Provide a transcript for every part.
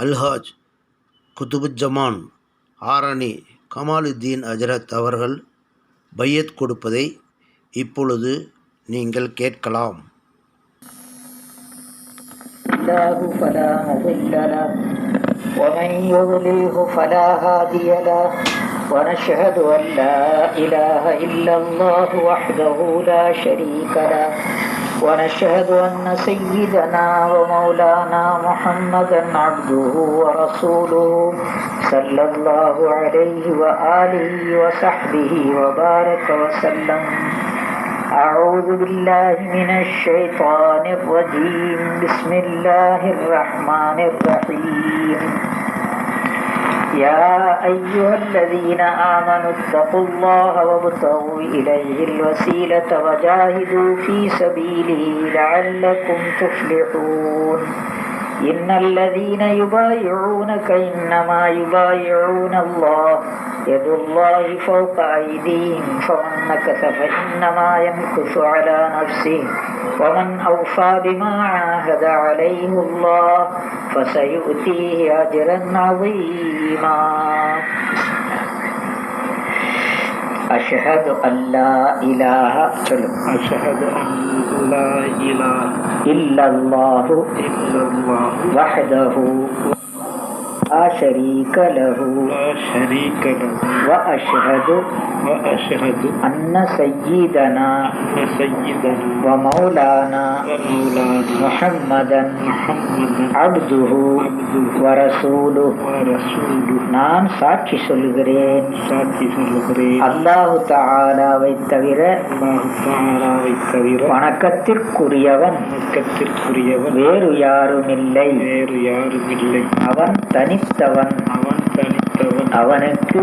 அல்ஹாஜ் குதுபுஜமான் ஆரணி கமாலுத்தீன் ஹஜ்ரத் அவர்கள் பையத் கொடுப்பதை இப்பொழுது நீங்கள் கேட்கலாம். فلا مضل له ومن يضلله فلا هادي له ونشهد أن لا إله إلا الله وحده لا شريك له ونشهد أن سيدنا ومولانا محمدا عبده ورسوله صلى الله عليه وآله وصحبه وبارك وسلم. أعوذ بالله من الشيطان الرجيم. بسم الله الرحمن الرحيم. يا أيها الذين آمنوا اتقوا الله وابتغوا إليه الوسيلة وجاهدوا في سبيله لعلكم تفلحون. إن الذين يبايعونك إنما يبايعون الله يد الله فوق أيديهم فمن نكث فإنما ينكث على نفسه ومن أوفى بما عاهد عليه الله فسيؤتيه أجرا عظيما. أشهد أن لا إله إلا الله وحده لا شريك له وأشهد أن سيدنا ومولانا محمدا عبده ورسوله. நான் சாட்சி சொல்கிறேன், அல்லாஹு தஆலாவை தவிர வணக்கத்திற்குரியவன் வேறு யாரும் இல்லை. அவன் தனித்தவன், அவனுக்கு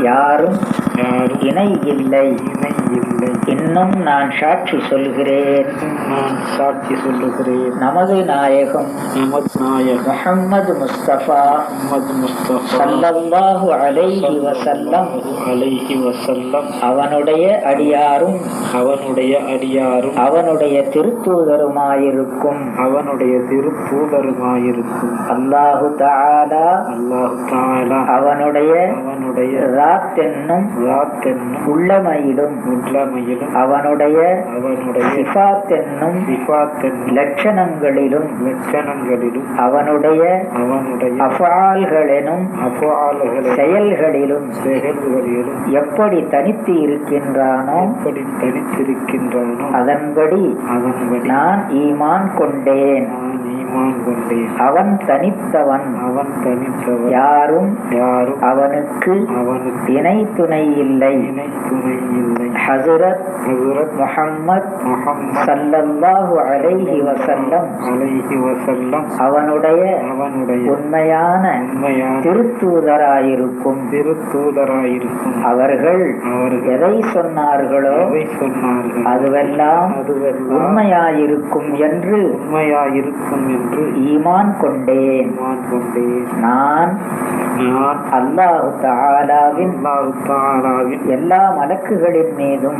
யாரும் இணை இல்லை. இன்னும் நான் சாட்சி சொல்கிறேன், நமது நாயகம் முஹம்மது முஸ்தபா ஸல்லல்லாஹு அலைஹி வஸல்லம் அவனுடைய அடியாரும் அவனுடைய திருத்தூதருமாயிருக்கும் அல்லாஹு தஆலா அவனுடைய ராத் என்னும் உள்ளமையிலும் அவனுடைய சிஃபாத் என்னும் லட்சணங்களிலும் அவனுடைய அஃஆல்கள் எனும் செயல்களிலும் எப்படி தனித்து இருக்கின்றானோ அதன்படி நான் ஈமான் கொண்டேன். அவன் தனித்தவன், யாரும் அவனுக்கு இணை துணை இல்லை. ஹஸரத் முஹம்மத் ஸல்லல்லாஹு அலைஹி வஸல்லம் அவனுடைய உண்மையான திருத்தூதராயிருக்கும். அவர்கள் எதை சொன்னார்களோ அதுவெல்லாம் உண்மையாயிருக்கும் என்று ஈமான் கொண்டேன். நான் அல்லாஹு தஆலாவின் எல்லா மலக்குகளின் மீதும்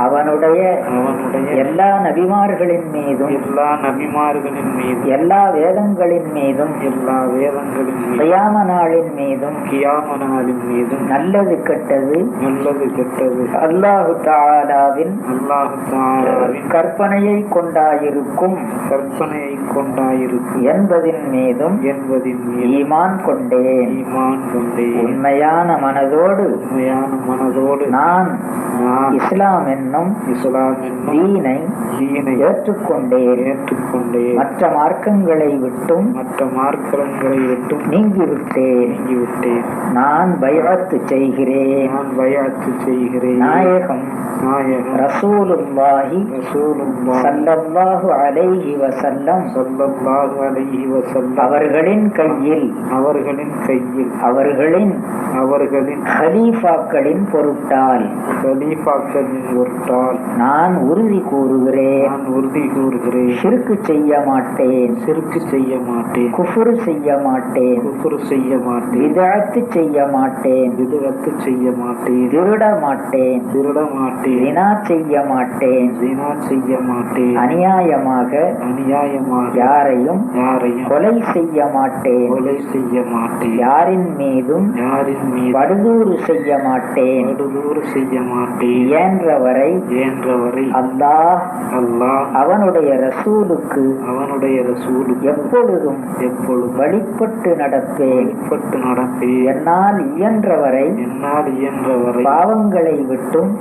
அவனுடைய எல்லா நபிமார்களின் மீதும் எல்லா வேதங்களின் மீதும் கியாம நாளின் மீதும் நல்லது கெட்டது அல்லாஹு தஆலாவின் கற்பனையை கொண்டாயிருக்கும் என்பதின் மீதும் ஈமான் கொண்டேன். உண்மையான மனதோடு நான் இஸ்லாம் என்னும் தீனை ஏற்றுக்கொண்டேன். மற்ற மார்க்கங்களை விட்டும் நீங்கிவிட்டேன். நான் பைஅத்து செய்கிறேன். நாயகம் ரசூலுல்லாஹி ஸல்லல்லாஹு அலைஹி வஸல்லம் அவர்களின் கையில் அவர்களின் கலீஃபாக்களின் பொருட்டால் நான் உறுதி கூறுகிறேன் ஷிர்க் செய்ய மாட்டேன் குஃப்ர் செய்ய மாட்டேன் பித்அத் செய்ய மாட்டேன் திருட மாட்டேன் ஸினா செய்ய மாட்டேன் அநியாயமாக யாரையும் கொலை செய்ய மாட்டேன் யாரின் மீதும் படுதூறு செய்ய மாட்டேன் இயன்றவரை அல்லாஹ் அவனுடைய ரசூலுக்கு எப்பொழுதும் வழிபட்டு நடப்பேன் என்னால் இயன்றவரை பாவங்களை விட்டும்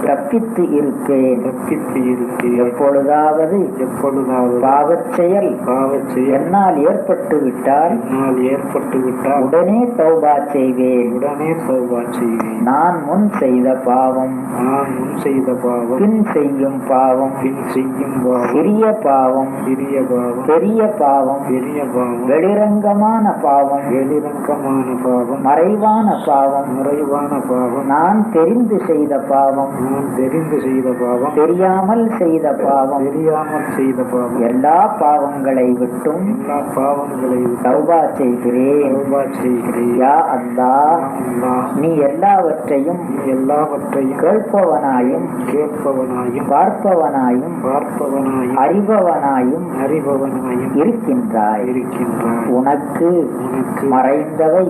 தப்பித்து இருப்பேன் எப்பொழுதாவது பாவச் செயல் என்னால் ஏற்பட்டு விட்டால் உடனே தௌபா செய்வேன் நான் முன் செய்த பாவம் பின் செய்யும் பாவம் சிறிய பாவம் பெரிய பாவம் வெளிரங்கமான பாவம் மறைவான பாவம் நான் தெரிந்து செய்த பாவம் தெரியாமல் செய்த பாவம் எல்லா பாவங்களை விட்டும் தௌபா செய்கிறேன் யா அல்லாஹ் நீ எல்லாவற்றையும் கேட்பவனாயும் பார்ப்பவனாயும் அறிபவனாயும் இருக்கின்றாய் உனக்கு மறைந்தவை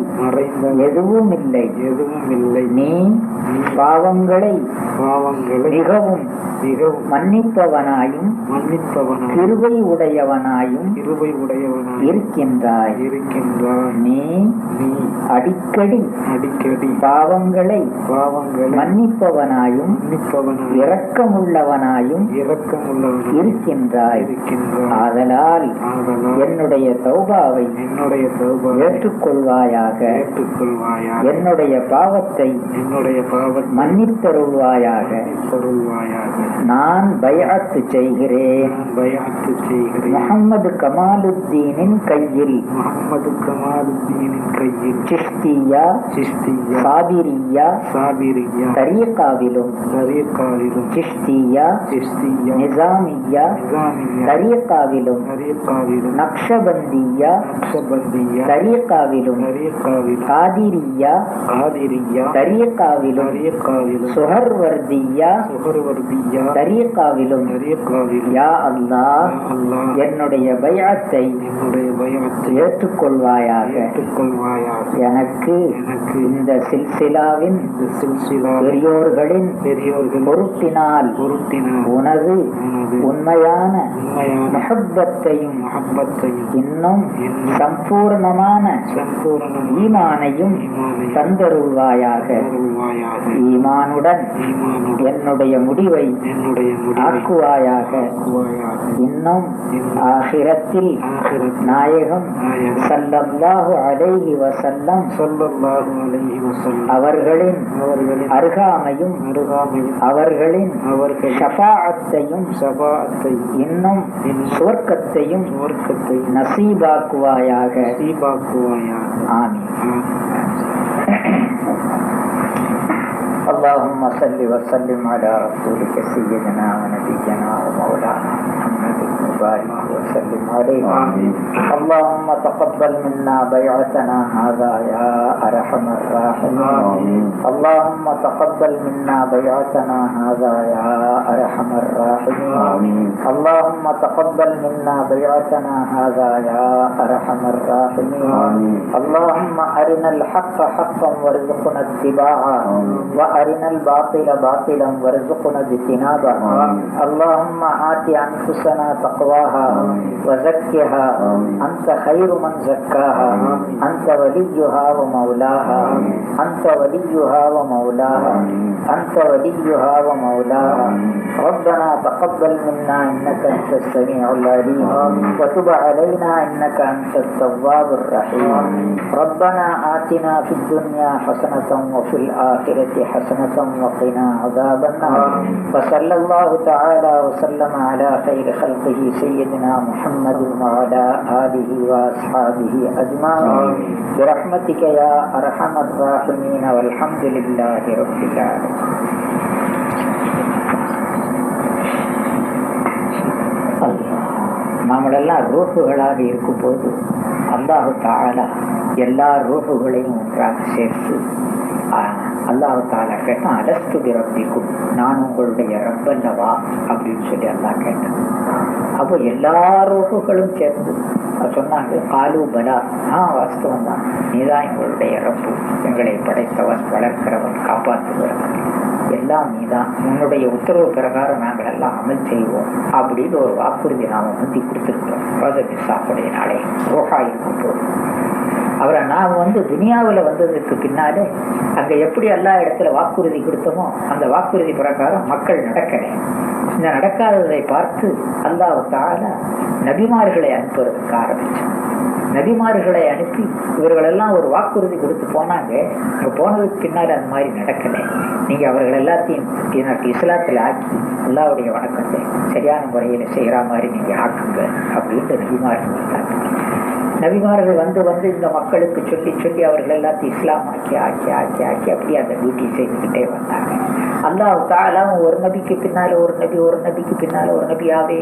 எதுவும் இல்லை நீ பாவங்களை மிகவும் மன்னிப்பவனாயும் கிருபை உடையவனாயும் இருக்கின்றாய் நீ அடிக்கடி பாவங்களை மன்னிப்பவனாயும் இரக்கமுள்ளவனாயும் இருக்கின்றாய் ஆதலால் என்னுடைய தௌபாவை ஏற்றுக்கொள்வாயாக என்னுடைய பாவத்தை மன்னித்தருள்வாயாக நான் பைஅத் செய்கிறேன் முஹம்மது கமாலுத்தீனின் கையில் சிஷ்தியா சாபிரியா தரீகாவிலும் சிஷ்தியா நிசாமியா தரீகாவிலும் நக்ஷபந்தியா தரீகாவிலும் காதிரியா தரீகாவிலும் சுஹர்வர்தியா தரீகாவிலும் யா அல்லாஹ் என்னுடைய பைஅத்தை ஏற்றுக்கொள்வாயாக எனக்கு இந்த சில்சிலாவின் பெரியோர்களின் பொருட்டினால் உனது உண்மையான மஹப்பத்தையும் இன்னும் சம்பூர்ணமான ஈமானையும் தந்தருள்வாயாக ஈமானுடன் என்னுடைய முடிவை ஆக்குவாயாக இன்னும் ஆகிரத்தில் நாயகம் ஸல்லல்லாஹு அலைஹி வஸல்லம் அவர்களின் அருகாமையும் அவர்களின் ஷஃபாஅத்தையும் இன்னும் சுவர்க்கத்தையும் நசீபாக்குவாயாக ஆமீன். اللهم صل وسلم على رسولك سيدنا ونبينا ومولانا محمد وبارك وسلم عليه. اللهم تقبل منا بيعتنا هذا يا ارحم الراحمين. اللهم تقبل منا بيعتنا هذا يا ارحم الراحمين. اللهم تقبل منا بيعتنا هذا يا ارحم الراحمين. اللهم ارنا الحق حقا وارزقنا اتباعه وارنا الباطل باطلا وارزقنا اجتنابه. اللهم آت أنفسنا تقواها وزكها أنت خير من زكاها أنت وليها ومولاها أنت وليها ومولاها أنت وليها ومولاها. ربنا تقبل منا إنك أنت السميع العليم وتب علينا إنك أنت التواب الرحيم. ربنا آتنا في الدنيا حسنة وفي الآخرة حسنة وقنا عذاب النار. وصلى الله تعالى وسلم على خير خلقه سيدنا محمد محمد وعلى آله وأصحابه أجمعين برحمتك يا أرحم الراحمين والحمد لله رب العالمين. நாமெல்லாம் ரூஹுகளாக இருக்கும்போது அல்லாஹு தஆலா எல்லா ரூஹுகளையும் ஒன்றாக சேர்த்து அல்லாஹு தஆலா கேட்டான், அலஸ்து பிரப்பிக்கும், நான் உங்களுடைய ரப்பல்லவா அப்படின்னு சொல்லி அல்லாஹ் கேட்டான். அப்போ எல்லா ரூஹுகளும் சேர்ந்து சொன்னாங்க, காலு பலா, வாஸ்தவம் தான், நீதான் எங்களுடைய ரப்பு, எங்களை படைத்தவன், வளர்க்கிறவன், காப்பாற்றுகிறவன், எல்லாம் நீதான், உன்னுடைய உத்தரவு பிரகாரம் நாங்கள் எல்லாம் அமல் செய்வோம் அப்படின்னு ஒரு வாக்குறுதி நாம முந்தி கொடுத்துருக்கோம். ரோசபிசாப்புடைய நாளை ரோஹா இருக்கும் போது அவரை நாம் துனியாவில் வந்ததுக்கு பின்னாலே அங்கே எப்படி எல்லா இடத்துல வாக்குறுதி கொடுத்தோமோ அந்த வாக்குறுதி பிரகாரம் மக்கள் நடக்கலை. இந்த நடக்காததை பார்த்து அல்லாஹ் தஆலா நபிமார்களை அனுப்புவதற்கு ஆரம்பிச்சான். நபிமார்களை அனுப்பி இவர்களெல்லாம் ஒரு வாக்குறுதி கொடுத்து போனாங்க. அங்கே போனதுக்கு பின்னால் அந்த மாதிரி நடக்கலை. நீங்கள் அவர்கள் எல்லாத்தையும் எனக்கு இஸ்லாத்தில் ஆக்கி அல்லாஹ்வுடைய வணக்கத்தை சரியான முறையில் செய்கிற மாதிரி நீங்கள் ஆக்குங்க அப்படின்ட்டு நபிமார்கள் வந்து இந்த மக்களுக்கு சொல்லி அவர்கள் எல்லாத்தையும் இஸ்லாம் ஆக்கி அப்படி அந்த டியூட்டி செய்துக்கிட்டே வந்தாங்க. அல்லாஹ் தஆலா ஒரு நபிக்கு பின்னால் ஒரு நபிக்கு பின்னால் ஒரு நபியாவே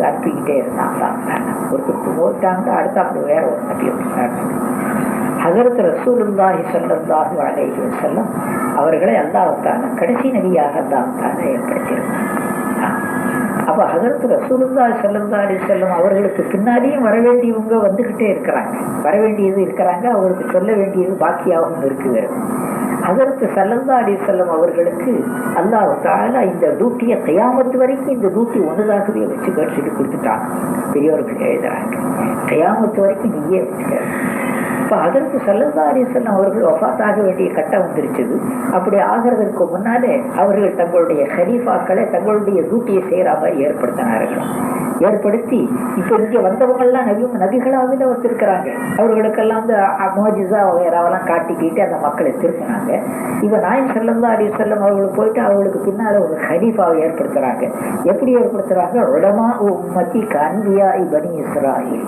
அனுப்பிக்கிட்டே இருந்தாங்க. ஒருத்தருக்கு போட்டாங்க, அடுத்தாப்புல வேற ஒரு நபி ஹஸரத் ரசூலுல்லாஹி ஸல்லல்லாஹு அலைஹி வஸல்லம் அவர்களை அல்லாஹ் தஆலா கடைசி நபியாக அல்லாஹ் தஆலா ஏற்படுத்தியிருந்தாங்க. அப்போ ஹஸரத் ரசூலுல்லாஹி ஸல்லல்லாஹு அலைஹி வஸல்லம் அவர்களுக்கு பின்னாடியும் வர வேண்டியவங்க வந்துக்கிட்டே இருக்கிறாங்க. அவங்களுக்கு சொல்ல வேண்டியது பாக்கியாகவும் இருக்குது. ஹஸரத் ஸல்லல்லாஹு அலைஹி வஸல்லம் அவர்களுக்கு அல்லாஹ் தஆலா இந்த டியூட்டியை கியாமத் வரைக்கும் இந்த டியூட்டி ஒன்றுதாகவே வச்சு கழிச்சுட்டு கொடுத்துட்டாங்க. பெரியவர்கள் எழுதுறாங்க, கியாமத் வரைக்கும் நீயே வச்சுக்க. இப்போ அதற்கு ஸல்லல்லாஹு அலைஹி வஸல்லம் அவர்கள் வஃபாத்தாக வேண்டிய கட்டம் வந்துருச்சுது. அப்படி ஆகிறதுக்கு முன்னாலே அவர்கள் தங்களுடைய ஹலீஃபாக்களை தங்களுடைய டியூட்டியை செய்கிற மாதிரி ஏற்படுத்தி இப்போ இங்கே வந்தவங்கள்லாம் நபிகளாகவே வந்திருக்கிறாங்க. அவர்களுக்கெல்லாம் மோஜிஸா வகைராவெல்லாம் காட்டிக்கிட்டு அந்த மக்களை திருப்பினாங்க. இப்போ நாயகம் ஸல்லல்லாஹு அலைஹி வஸல்லம் அவர்களுக்கு போயிட்டு அவர்களுக்கு பின்னால் ஒரு ஹலீஃபாவை ஏற்படுத்துகிறாங்க. எப்படி ஏற்படுத்துகிறாங்க? உலமா உம்மத்தி கன்பியாஇ பனி இஸ்ராயில்,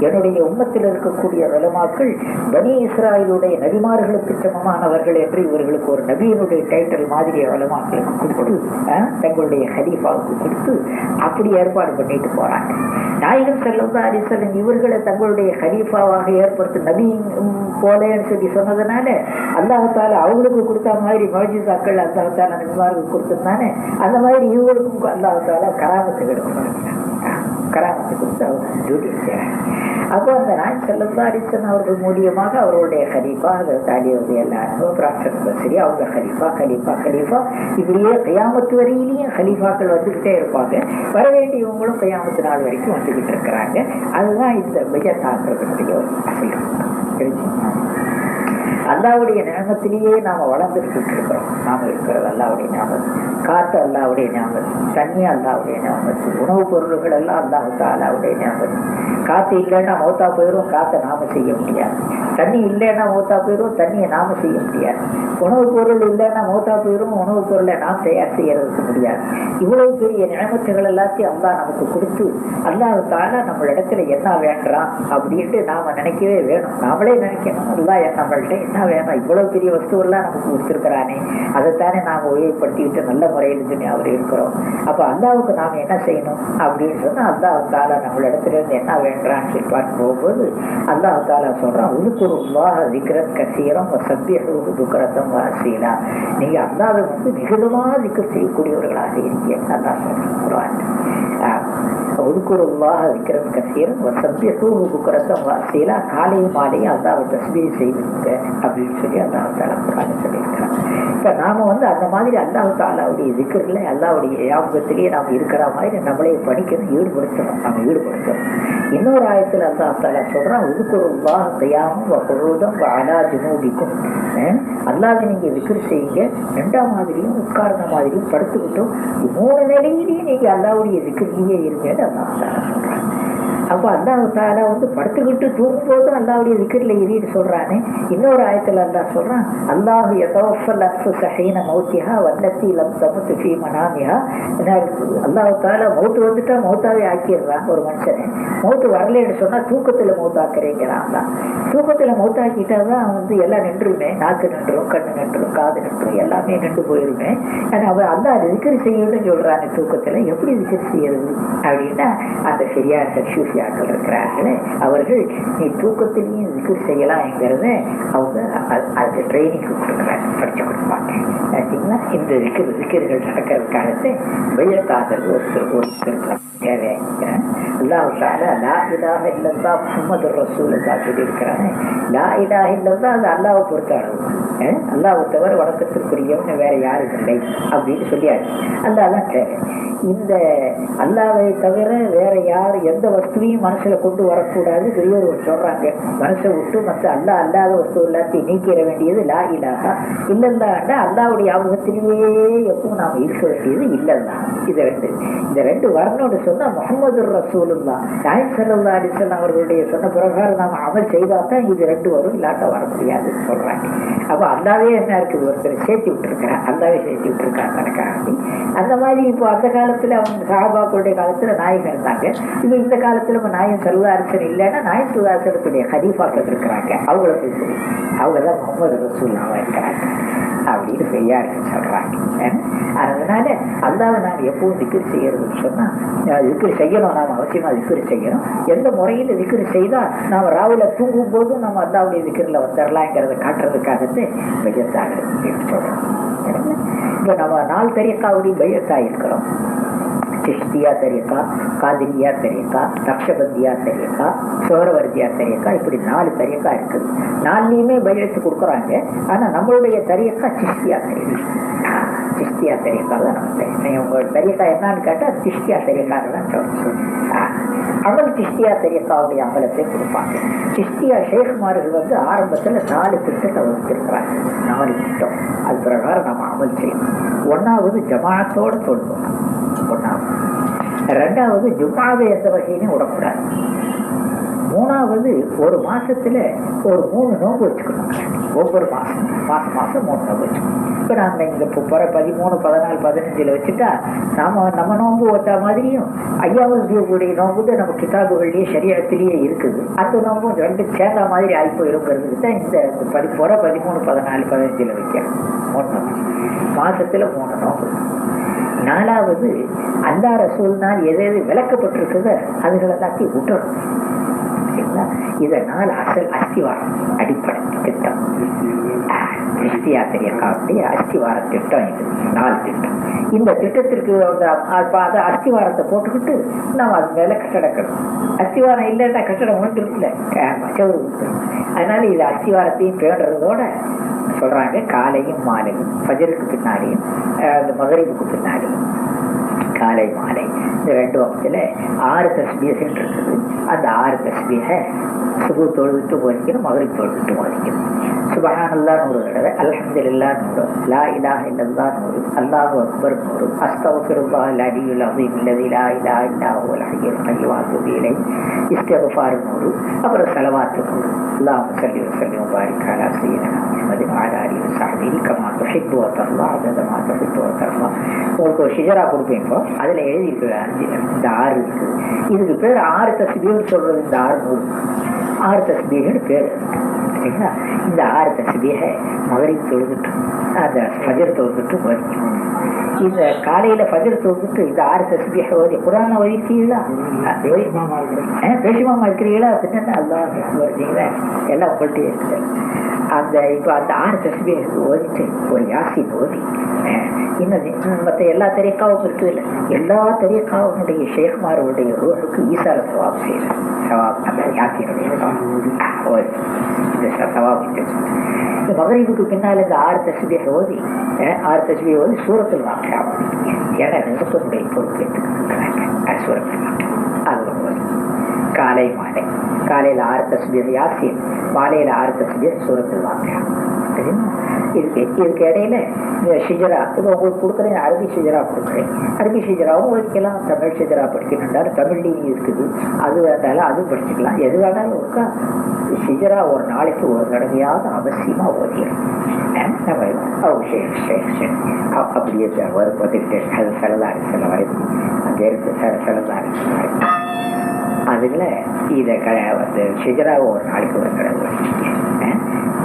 என்னுடைய உம்மத்தில் இருக்கக்கூடிய உலமாக்கள் பனி இஸ்ராயிலுடைய நபிமார்களுக்கு சமமானவர்கள் என்று இவர்களுக்கு ஒரு நபியினுடைய டைட்டில் மாதிரி உலமாக்களுக்கு கொடுத்து தங்களுடைய ஹலீஃபாவுக்கு கொடுத்து அப்படி ஏற்பாடு பண்ணிட்டு போறாங்க. நாயகம் ஸல்லல்லாஹு அலைஹி வஸல்லம் இவர்களை தங்களுடைய ஹலீஃபாவாக ஏற்படுத்தி நபி போலேன்னு சொல்லி சொன்னதுனால அல்லாஹ் தஆலா அவங்களுக்கு கொடுத்த மாதிரி மஜிசாக்கள் அல்லாஹ் தஆலா நபிமார்களுக்கு கொடுத்ததுனால அந்த மாதிரி இவங்களுக்கும் அல்லாஹ் தஆலா கராமத்து கொடுத்து அவங்க டியூட்டி செய்கிறாங்க. அப்போ அந்த நாயகம் ஸல்லல்லாஹு அலைஹி வஸல்லம் அவர்கள் மூலியமாக அவர்களுடைய ஹலீஃபா அதை தாலியது எல்லாரும் பிரார்த்தனை சரி அவங்க ஹலீஃபா இப்படியே கியாமத்து வரையிலையும் ஹலீஃபாக்கள் வந்துக்கிட்டே இருப்பாங்க. வர வேண்டியவங்களும் கியாமத்து நாள் வரைக்கும் வந்துக்கிட்டு இருக்கிறாங்க. அதுதான் இந்த பைஅத்ங்கிறதுடைய ஒரு அசல். அல்லாஹ்வுடைய நியமத்திலேயே நாம் வளர்ந்துட்டு இருக்கிறோம். நாம் இருக்கிறது அல்லாஹ்வுடைய நியமத், காற்று அல்லாஹ்வுடைய நியமத், தண்ணி அல்லாஹ்வுடைய நியமத், உணவுப் பொருள்கள் எல்லாம் அல்லாஹ் தஆலாவுடைய நியமத். காற்று இல்லைன்னா மௌத்தா போயிடும், காற்றை நாம செய்ய முடியாது. தண்ணி இல்லைன்னா மௌத்தா போயிடும், தண்ணியை நாம செய்ய முடியாது. உணவுப் பொருள் இல்லைன்னா மௌத்தா போயிடும், உணவுப் பொருளை நாம் தயார் செய்யறதுக்கு முடியாது. இவ்வளவு பெரிய நியமத்துகள் எல்லாத்தையும் அல்லாஹ் நமக்கு கொடுத்து அல்லாஹ் தஆலா நம்மளிடத்துல என்ன வேண்டாம் அப்படின்ட்டு நாம நினைக்கவே வேணும். நாமளே நினைக்கணும், அல்லாஹ் நம்மள்கிட்ட என்ன வேணும், இவ்வளவு பெரிய வஸ்துவெல்லாம் நமக்கு கொடுத்துருக்கிறானே, அதைத்தானே நாம் உபயோகப்படுத்திக்கிட்டு நல்ல முறையில் சொல்லி அவர் இருக்கிறோம். அப்போ அல்லாவுக்கு நாம் என்ன செய்யணும் அப்படின்னு சொன்னால் அல்லாஹ் தஆலா நம்மளிடத்துல இருந்து என்ன வேண்டான்னு சொல்லி பார்க்க போகும்போது அல்லாஹ் தஆலா சொல்கிறான், உதுகுருல்லாஹ திக்ரன் கஸீரன் வஸப்பிஹூஹு புக்ரத்தன் வஅஸீலா. நீங்கள் அல்லாஹ்வை மிகுதமாக திக்ர் செய்யக்கூடியவர்களாக இருக்கீங்க அல்லாஹ் சொல்கிறான். உதுகுருல்லாஹ திக்ரன் கஸீரன் வஸப்பிஹூஹு புக்ரத்தன் வஅஸீலா. காலையும் மாலையும் அல்லாஹ்வை தஸ்பீஹ் செய்துங்க அப்படின்னு சொல்லி அல்லாஹ் தஆலா குர்ஆனில் சொல்லியிருக்கிறான். இப்போ நாம் அந்த மாதிரி அல்லாஹ் தஆலாவுடைய திக்ரில் அல்லாஹ்வுடைய ஞாபகத்திலேயே நாம் இருக்கிற மாதிரி நம்மளே படிக்கணும், ஈடுபடுத்தணும். இன்னொரு ஆயத்தில் அல்லாஹ் தஆலா சொல்கிறான், உதுகுருல்லாஹ கியாமன் வ குஊதன் வ அலா ஜுனூபிக்கும். அல்லாஹ்வை நீங்கள் திக்ர் செய்யுங்க, ரெண்டாம் மாதிரியும் உட்கார்ந்த மாதிரியும் படுத்துக்கிட்டோம், 3 நிலையிலையும் நீங்கள் அல்லாஹ்வுடைய திக்ரிலேயே இருங்கன்னு அல்லாஹ் தஆலா சொல்கிறான். அப்போ அல்லாஹ் தஆலா படுத்துக்கிட்டு தூங்கும்போது அல்லாஹ்வுடைய திக்ரில் இருந்து சொல்றானே. இன்னொரு ஆயத்தில் அல்லாஹ் சொல்றான், அல்லாஹ் யதவஃபல் அன்ஃபுஸ ஹீன மௌத்திஹா வல்லத்தி லம் தமுத் ஃபீ மனாமிஹா. அல்லாஹ் தஆலா மௌத்து வந்துட்டா மௌத்தாவே ஆக்கிடுறான் ஒரு மனுஷனை. மௌத்து வரலன்னு சொன்னா தூக்கத்தில் மௌத்தாக்குறேங்கிறான். தூக்கத்தில் மௌத்தாக்கிட்டா தான் எல்லாம் நின்றுமே, நாக்கு நின்றும், கண்ணு நின்றும், காது நின்றும், எல்லாமே நின்று போயிருமே. ஆனால் அவன் அல்லாஹ் திக்ர் செய்யணும்னு சொல்றாங்க தூக்கத்தில். எப்படி திக்ர் செய்யறது அப்படின்னா, அந்த பெரியார்கள் சூஃபியாக்கள் இருக்கிறார்களே அவர்கள் நீ தூக்கத்திலையும் திக்ர் செய்யலாம்ங்கிறத அவங்க அது ட்ரைனிங் கொடுக்குறாங்க, படிச்சு கொடுப்பாங்க. பார்த்தீங்கன்னா இந்த திக்ர்கள் நடக்கிறதுக்காகத்து வெள்ளக்காதல் ஒருத்தர் தேவையாகிறேன். அல்லாஹ் தஆலா லா இலாஹ இல்லல்லாஹ் முஹம்மதுர் ரசூலுல்லாஹ் சொல்லியிருக்கிறாங்க. லா இலாஹ இல்லல்லாஹ் அது அல்லாஹ்வை பொறுத்த அளவு. அல்லாஹ்வை தவிர வணக்கத்திற்குரியவன் வேற யாரும் இல்லை அப்படின்னு சொல்லியாரு. அல்லாஹ் தான் தேவை. இந்த அல்லாஹ்வை தவிர வேற யார் எந்த வஸ்துவையும் மனசுல கொண்டு வரக்கூடாது. பெரியவர் சொல்றாங்க, மனசை விட்டு மற்ற அல்லாத வஸ்து எல்லாத்தையும் நீக்கிற வேண்டியது லா இலாஹா இல்லல்லாஹ்னா அல்லாஹ்வுடைய ஞாபகத்திலேயே எப்பவும் நாம் இருக்க வேண்டியது இல்லல்லா. இந்த ரெண்டு வரணும்னு சொன்னா முஹம்மதுர் ரசூலுல்லாஹ் நாயகம் ஸல்லல்லாஹு அலைஹி வஸல்லம் அவர்களுடைய சொன்ன பிரகாரம் நாம் அமல் செய்தால் தான் இது ரெண்டு வரும், இல்லாட்ட வர முடியாதுன்னு சொல்றாங்க. அப்போ அல்லாவே என்ன இருக்குது, ஒருத்தர் சேர்த்து விட்டுருக்கிறேன், அல்லாவே சேர்த்து விட்டுருக்காங்க கணக்காக. அந்த மாதிரி இப்போ அந்த காலத்தில் அவங்க சஹாபாக்களுடைய காலத்தில் நாயகம் இருந்தாங்க. இது இந்த காலத்தில் இப்போ நாயகம் ஸல்லல்லாஹு அலைஹி வஸல்லம் இல்லைன்னா நாயகம் ஸல்லல்லாஹு அலைஹி வஸல்லத்துடைய ஹலீஃபாக்கள் இருக்கிறாங்க. அவங்கள பேசி அவங்க தான் முஹம்மது ரசூலுல்லாஹ் இருக்கிறாங்க அப்படின்னு பெரியார்கள் சொல்றாங்க. அதனால அல்லாஹ்வை நாம் எப்பவும் திக்ர் செய்யறதுன்னு சொன்னா திக்ர் செய்யணும், நாம் அவசியமா திக்ர் செய்யணும். எந்த முறையில் திக்ர் செய்தால் நாம் ராவில தூங்கும் போதும் நம்ம அல்லாஹ்வுடைய திக்ரில் வந்துடலாங்கிறத காட்டுறதுக்காகத்து பையத்தாக சொல்றோம். இப்போ நம்ம 4 தரீக்காவுடைய பையத்தாக இருக்கிறோம். சிஷ்தியா தரீக்கா, காதிரியா தரீக்கா, நக்ஷபந்தியா தரீக்கா, சோரவர்தியா தரீக்கா, இப்படி 4 தரீக்கா இருக்குது. 4லையுமே பையத்து கொடுக்குறாங்க. ஆனால் நம்மளுடைய தரீக்கா சிஷ்தியா தரீக்கா. சிஷ்தியா தரீக்கா தான் நம்ம தெரியும். உங்களோட தரீக்கா என்னன்னு கேட்டால் சிஷ்தியா தரீக்காக தான் சொல்லுவோம். அமல் சிஷ்தியா தரீக்காவுடைய அமலத்தை கொடுப்பாங்க. சிஷ்தியா ஷேக்மார்கள் ஆரம்பத்தில் 4 திட்டத்தை வகுத்திருக்கிறாங்க. 4 திட்டம். அது பிரகாரம் நம்ம அமல் செய்யணும். 1வது ஜமாத்தோடு சொல்லணும். 1வது. 2வது ஜும்மாவை எந்த வகையிலையும் விடக்கூடாது. 3வது ஒரு மாசத்துல ஒரு 3 நோம்பு வச்சுக்கணும். ஒவ்வொரு மாசம் 3 நோம்பு வச்சுக்கணும். இப்போ நாங்கள் இங்கே இப்போ 13, 14, 15 வச்சுட்டா நம்ம நோம்பு வச்சா மாதிரியும் 5வது நோம்பு நம்ம கிதாபுகள்லேயே ஷரியத்திலேயே இருக்குது. அந்த நோம்பும் 2 சேர்ந்த மாதிரி ஆகிப்போயிருங்கிறதுக்கு தான் இந்த 13, 14, 15 வைக்கிறோம். 3 நோம்பு மாசத்துல 3 நோம்பு. 4வது அல்லாஹ் ரசூல்னால் எது விளக்கப்பட்டிருக்குதோ அதுகள் எல்லாத்தையும் விட்டுறணும். இதனால் அசல் அஸ்திவாரம் அடிப்படை திட்டம் கிறிஸ்தியா தரீக்காவுடைய அஸ்திவார திட்டம். இது 4 திட்டம். இந்த திட்டத்திற்கு அஸ்திவாரத்தை போட்டுக்கிட்டு நம்ம அது மேல கட்டடக்கணும். அஸ்திவாரம் இல்லைன்னா கட்டடம் ஒன்றுல அதனால இது அஸ்திவாரத்தையும் பேடுறதோட சொல்றாங்க. காலையும் மாலையும், ஃபஜருக்கு பின்னாடியும் மகரிபுக்கு பின்னாடியும், காலை மாலை இந்த 2 வக்தில் 6 தஸ்பீஹ் இருக்குது. அந்த 6 தஸ்பீஹை சுபு தொழுவிட்டு போதிக்கணும், மகரிப் தொழுவிட்டு போதிக்கணும். சுப்ஹானல்லாஹ் 100 தடவை, அல்ஹம்துலில்லாஹ் 100, லா இலாஹ இல்லல்லாஹ் 100, அல்லாஹு அக்பர் 100, அஸ்தக்ஃபிருல்லாஹல் அலியுல் அஸீம் அல்லதி லா இலாஹ இல்லா ஹுவல் ஹய்யுல் கய்யூம் வ அத்தூபு இலைஹ், இஸ்திக்ஃபார் 100, அப்புறம் ஸலவாத் 100. அல்லாஹும்ம ஸல்லி வ ஸல்லிம் வ பாரிக் அலா ஸய்யிதினா முஹம்மதின் வ அலா ஆலிஹி வ ஸஹ்பிஹி கமா துஹிப்பு வ தர்லா அதத மா துஹிப்பு வ தர்லா. உங்களுக்கு ஒரு ஷிஜரா கொடுப்பேன். இப்போ அதில் எழுதியிருக்கு இந்த 6 இருக்குது. இதுக்கு பேர் 6 தஸ்பீஹ்னு சொல்றது. இந்த 6 தஸ்பீஹ்னு பேர். சரிங்களா? இந்த 6 தஸ்பீஹை மகரிப் தொழுதுட்டு அந்த ஃபஜர் தொழுதுட்டு ஓதிக்கணும். இந்த காலையில் ஃபஜர் தொழுதுட்டு இந்த 6 தஸ்பீஹை ஓதி குர்ஆனை ஓதிக்கிறீங்களா? பேசுமாமா இருக்கிறீங்களா? பின்னா அல்லாஹ் வருதீங்களா? எல்லாம் உங்கள்கிட்டயே இருக்குது. அந்த இப்போ அந்த 6 தஸ்பீஹை ஓதிட்டு ஒரு யாசின் ஓதி இன்னும் மற்ற எல்லா தரீக்காவும் இருக்குது. இல்லை, எல்லா தரீக்காவுடைய ஷேக்மாருடைய ரூஹுக்கு ஈசார சவாப் செய்யலாம். சவாப் அந்த யாசினுடைய சவாப். இந்த மகரிபுக்கு பின்னால் இந்த 6 தஸ்பீஹை ஓதி 6 தஸ்பீஹை ஓதி சூரத்துல் வாக்கியா ஏன்னா நிறுத்தனுடைய பொறுப்பு எடுத்துக்கிறாங்க. சூரத்துல் வாக்கியா அது காலை மாலை. காலையில் 6 தஸ்பீஹ் யாசின், மாலையில் 6 தஸ்பீஹ் சூரத்துல் வாக்கியா. இதுக்கு இடையில இந்த ஷிஜரா இப்போ உங்களுக்கு கொடுக்குறேன், அரபி ஷிஜரா கொடுக்குறேன். அரபி ஷிஜராவும் வைக்கலாம், தமிழ் ஷிஜரா படிக்கணுன்றாலும் தமிழ்லையும் இருக்குது, அது வேண்டாலும் அதுவும் படிச்சுக்கலாம், எது வேணாலும் இருக்கா. ஷிஜரா ஒரு நாளைக்கு ஒரு தடவையாவது அவசியமாக ஓதிடும். அப்படியே வரும் பார்த்துக்கிட்டே அது செலதாரு சில வரைக்கும் அங்கே இருக்கு செலதாரு அதில் இதை வந்து ஷிஜராவை ஒரு நாளைக்கு ஒரு தடவை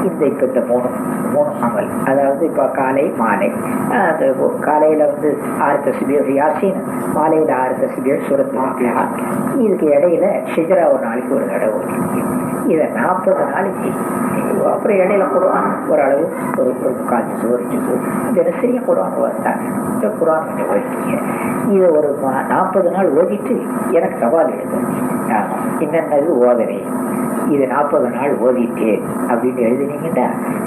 இந்த இப்போ இந்த மூணு அமல், அதாவது இப்போ காலை மாலை, அந்த காலையில் வந்து 6 தஸ்பீஹ் யாசீன், மாலையில் 6 தஸ்பீஹ் சூரத்துல் ஃபாத்திஹா. இதுக்கு இடையில ஷிஜரா ஒரு நாளைக்கு ஒரு தடவை இதை 40 நாளைக்கு. அப்புறம் இடையில குர்ஆன் ஓரளவு ஒரு 3/4 ஜுஸ் ஒரு ஜுஸ் தினசரியும் குர்ஆன் ஓதிட்டாங்க. இந்த குர்ஆன் கொஞ்சம் ஓதிட்டீங்க, இதை ஒரு 40 நாள் ஓதிட்டு எனக்கு சவால் எழுதும், என்னென்னது ஓதனை இது 40 நாள் ஓதிட்டேன் அப்படின்னு எழுதுனீங்கன்னா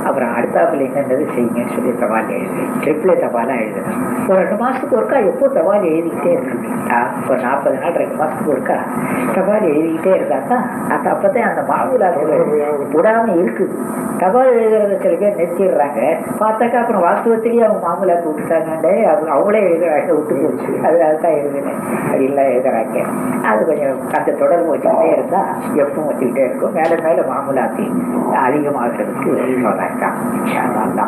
அப்புறம் அடுத்தாப்புல என்னென்னது செய்யுங்கன்னு சொல்லி சவால் எழுது, ட்ரிப்ளே சவாலாக எழுதணும். ஒரு 2 மாதத்துக்கு ஒருக்கா எப்போ சவால் எழுதிக்கிட்டே இருக்குங்களா, ஒரு 40 நாள் 2 மாதத்துக்கு ஒருக்கா சவால் எழுதிக்கிட்டே இருந்தாக்கா அது அப்போதான் அந்த மாமூலாக்கள் விடாமல் இருக்குது. தபால் எழுதுறத சில பேர் நிறுத்திடுறாங்க, பார்த்தாக்கா அப்புறம் வாஸ்தவத்திலேயே அவங்க மாமூலாக்கு விட்டுட்டாங்கண்டே அவங்களே எழுதுறாங்க, விட்டு போச்சு, அதுதான் எழுதுனேன் அப்படின்லாம் எழுதுறாங்க. அது கொஞ்சம் அந்த தொடர்பு வச்சுக்கிட்டே இருந்தால் எப்பவும் வச்சுக்கிட்டே இருக்கும், மேலே மேலே மாமூலாத்தி அதிகமாகிறதுக்கு சொல்லலாம்.